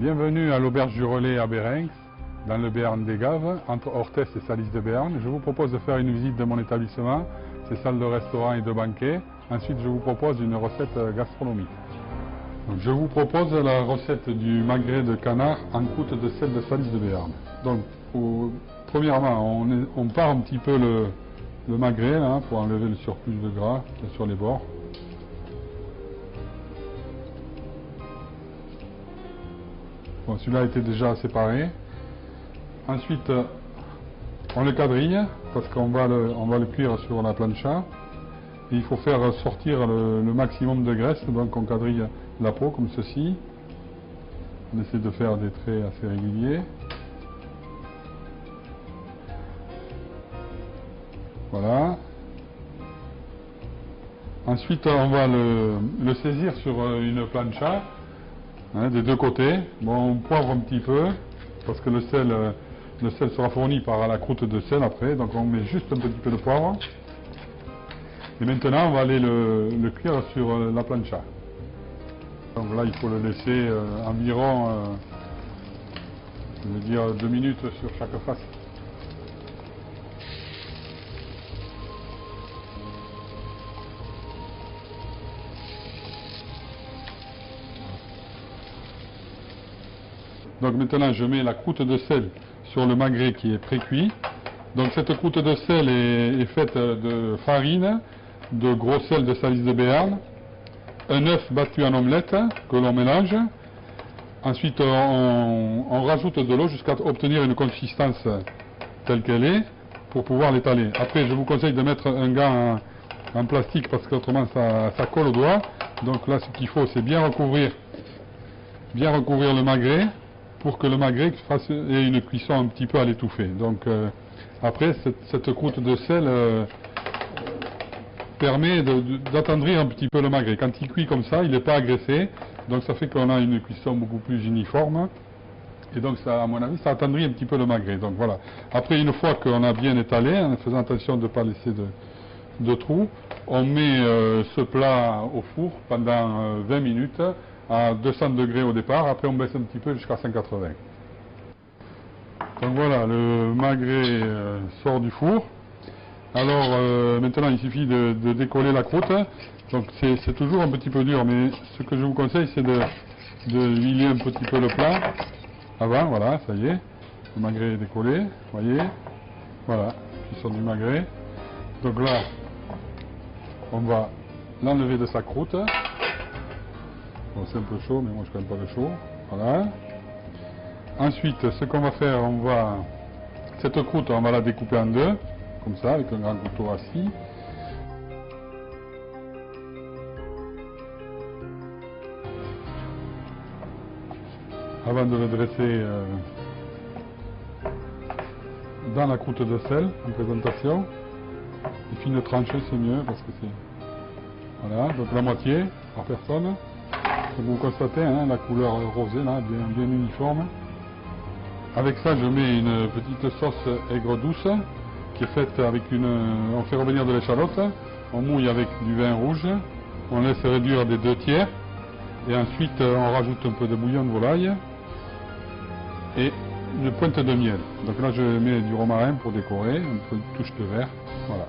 Bienvenue à l'auberge du Relais à Bérinx, dans le Béarn des Gaves, entre Orthès et Salis de Béarn. Je vous propose de faire une visite de mon établissement, ses salles de restaurant et de banquet. Ensuite, je vous propose une recette gastronomique. Donc, je vous propose la recette du magret de canard en croûte de sel de Salis de Béarn. Donc, premièrement, on part un petit peu le magret là, pour enlever le surplus de gras qu'il y a sur les bords. Bon, celui-là était déjà séparé. Ensuite, on le quadrille parce qu'on va le cuire sur la plancha. Et il faut faire sortir le maximum de graisse, donc on quadrille la peau comme ceci. On essaie de faire des traits assez réguliers. Voilà. Ensuite, on va le saisir sur une plancha. Des deux côtés. Bon, on poivre un petit peu parce que le sel sera fourni par la croûte de sel après, donc on met juste un petit peu de poivre. Et maintenant on va aller le cuire sur la plancha. Donc là il faut le laisser environ je veux dire 2 minutes sur chaque face. Donc maintenant je mets la croûte de sel sur le magret qui est pré-cuit. Donc cette croûte de sel est faite de farine, de gros sel de Salis de Béarn, un œuf battu en omelette que l'on mélange. Ensuite on rajoute de l'eau jusqu'à obtenir une consistance telle qu'elle est pour pouvoir l'étaler. Après je vous conseille de mettre un gant en plastique parce qu'autrement ça colle au doigt. Donc là ce qu'il faut c'est bien recouvrir le magret, pour que le magret ait une cuisson un petit peu à l'étouffer. Donc après cette croûte de sel permet d'attendrir un petit peu le magret. Quand il cuit comme ça, il n'est pas agressé, donc ça fait qu'on a une cuisson beaucoup plus uniforme. Et donc ça, à mon avis, ça attendrit un petit peu le magret. Donc voilà. Après, une fois qu'on a bien étalé, en faisant attention de ne pas laisser de trous, on met ce plat au four pendant 20 minutes à 200 degrés au départ, après on baisse un petit peu jusqu'à 180. Donc voilà, le magret sort du four. Alors maintenant il suffit de décoller la croûte. Donc c'est toujours un petit peu dur, mais ce que je vous conseille c'est de huiler un petit peu le plat avant. Voilà, ça y est, le magret est décollé, voyez, voilà, qui sort du magret. Donc là, on va l'enlever de sa croûte. Bon, c'est un peu chaud, mais moi je ne connais pas le chaud. Voilà. Ensuite, ce qu'on va faire, cette croûte, on va la découper en deux, comme ça, avec un grand couteau assis. Avant de le dresser dans la croûte de sel, en présentation. Les fines tranchées, c'est mieux, parce que c'est... Voilà, donc la moitié, par personne. Vous constatez hein, la couleur rosée là, bien uniforme. Avec ça je mets une petite sauce aigre douce qui est faite avec on fait revenir de l'échalote, on mouille avec du vin rouge, on laisse réduire des 2/3 et ensuite on rajoute un peu de bouillon de volaille et une pointe de miel. Donc là je mets du romarin pour décorer, un peu de touche de vert, voilà.